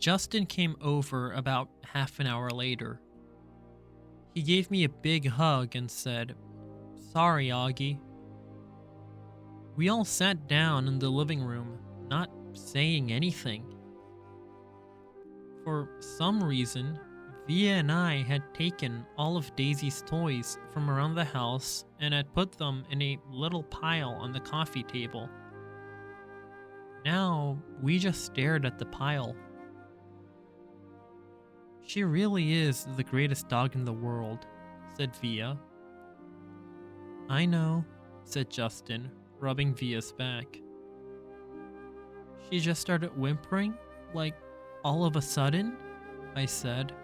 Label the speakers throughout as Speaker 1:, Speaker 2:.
Speaker 1: Justin came over about half an hour later. He gave me a big hug and said, "Sorry, Augie." We all sat down in the living room, not saying anything. For some reason, Via and I had taken all of Daisy's toys from around the house and had put them in a little pile on the coffee table. Now, we just stared at the pile. "She really is the greatest dog in the world," said Via. "I know," said Justin, rubbing Via's back. "She just started whimpering, like all of a sudden?" I said.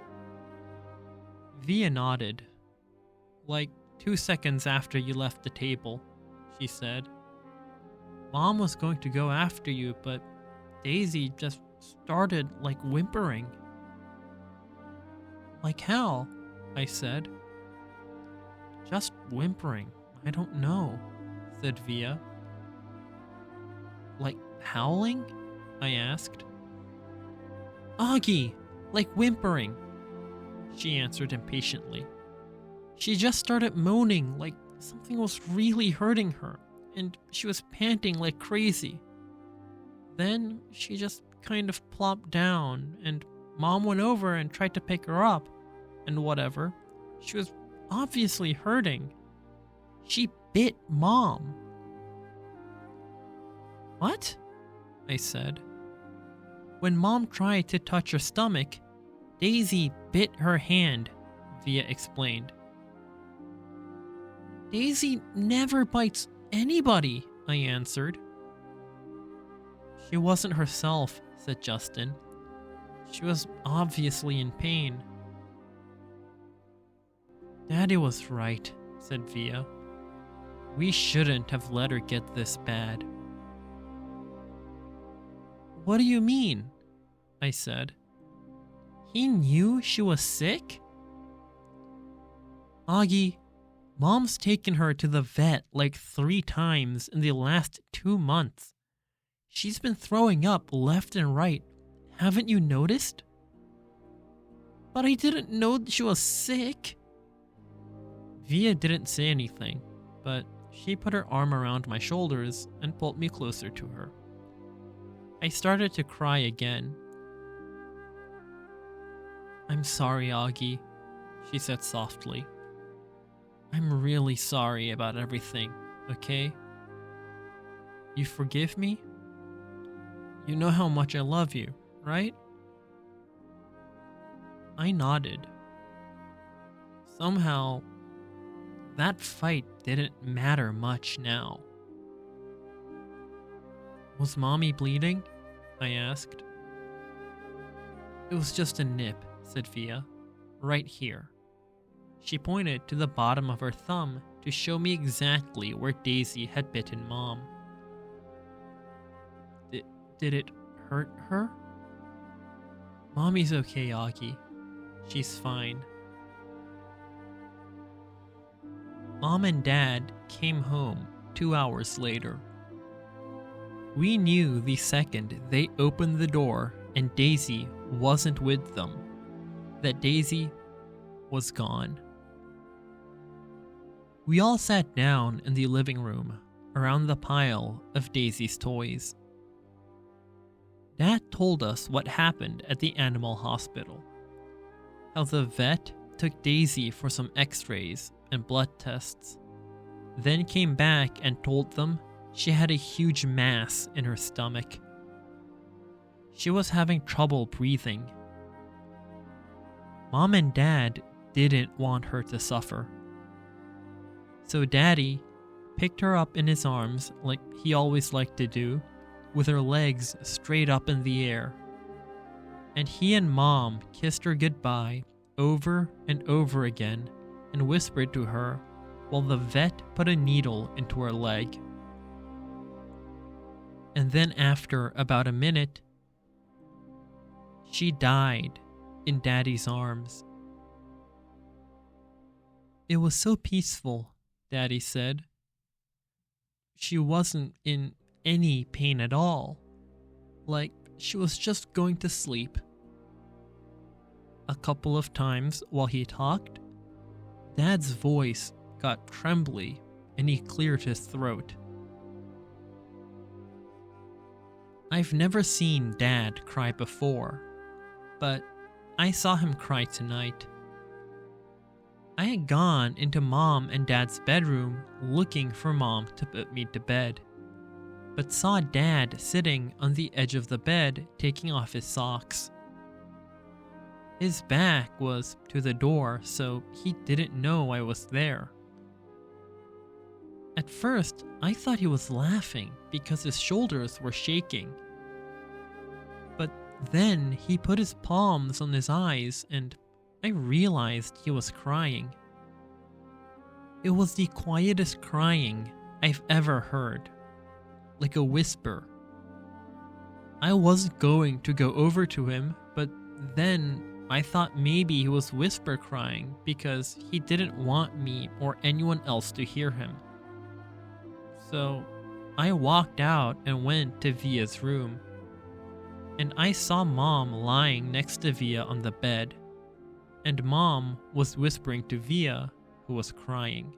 Speaker 1: Via nodded. "Like 2 seconds after you left the table," she said. "Mom was going to go after you, but Daisy just started like whimpering." "Like how?" I said. "Just whimpering. I don't know," said Via. "Like howling?" I asked. "Augie, like whimpering," she answered impatiently. "She just started moaning like something was really hurting her, and she was panting like crazy. Then she just kind of plopped down, and Mom went over and tried to pick her up, and whatever. She was obviously hurting. She bit Mom." "What?" I said. "When Mom tried to touch her stomach, Daisy bit her hand," Via explained. "Daisy never bites anybody," I answered. "She wasn't herself," said Justin. "She was obviously in pain." "Daddy was right," said Via. "We shouldn't have let her get this bad." "What do you mean?" I said. "He knew she was sick?" "Augie, Mom's taken her to the vet like 3 times in the last 2 months. She's been throwing up left and right. Haven't you noticed?" "But I didn't know she was sick." Via didn't say anything, but she put her arm around my shoulders and pulled me closer to her. I started to cry again. "I'm sorry, Augie," she said softly. "I'm really sorry about everything, okay? You forgive me? You know how much I love you, right?" I nodded. Somehow, that fight didn't matter much now. "Was Mommy bleeding?" I asked. "It was just a nip," said Via. "Right here." She pointed to the bottom of her thumb to show me exactly where Daisy had bitten Mom. Did it hurt her?" "Mommy's okay, Augie. She's fine." Mom and Dad came home 2 hours later. We knew the second they opened the door and Daisy wasn't with them, that Daisy was gone. We all sat down in the living room around the pile of Daisy's toys. Dad told us what happened at the animal hospital. How the vet took Daisy for some x-rays and blood tests, then came back and told them she had a huge mass in her stomach. She was having trouble breathing. Mom and Dad didn't want her to suffer. So Daddy picked her up in his arms like he always liked to do, with her legs straight up in the air. And he and Mom kissed her goodbye over and over again and whispered to her while the vet put a needle into her leg. And then after about a minute, she died in Daddy's arms. "It was so peaceful," Daddy said. "She wasn't in any pain at all. Like she was just going to sleep, A couple of times while he talked, Dad's voice got trembly and he cleared his throat. I've never seen Dad cry before, but I saw him cry tonight. I had gone into Mom and Dad's bedroom looking for Mom to put me to bed, but saw Dad sitting on the edge of the bed taking off his socks. His back was to the door, so he didn't know I was there. At first, I thought he was laughing because his shoulders were shaking. But then he put his palms on his eyes and I realized he was crying. It was the quietest crying I've ever heard, like a whisper. I wasn't going to go over to him, but then I thought maybe he was whisper crying because he didn't want me or anyone else to hear him. So I walked out and went to Via's room, and I saw Mom lying next to Via on the bed, and Mom was whispering to Via, who was crying.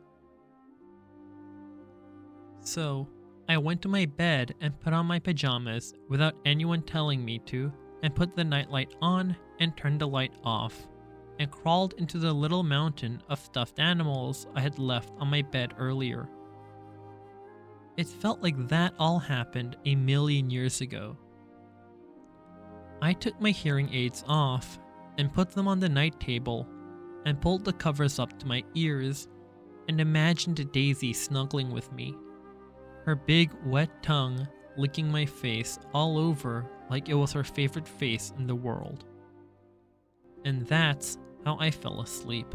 Speaker 1: So I went to my bed and put on my pajamas without anyone telling me to, and put the nightlight on and turned the light off, and crawled into the little mountain of stuffed animals I had left on my bed earlier. It felt like that all happened a million years ago. I took my hearing aids off and put them on the night table and pulled the covers up to my ears and imagined Daisy snuggling with me, her big wet tongue licking my face all over like it was her favorite face in the world. And that's how I fell asleep.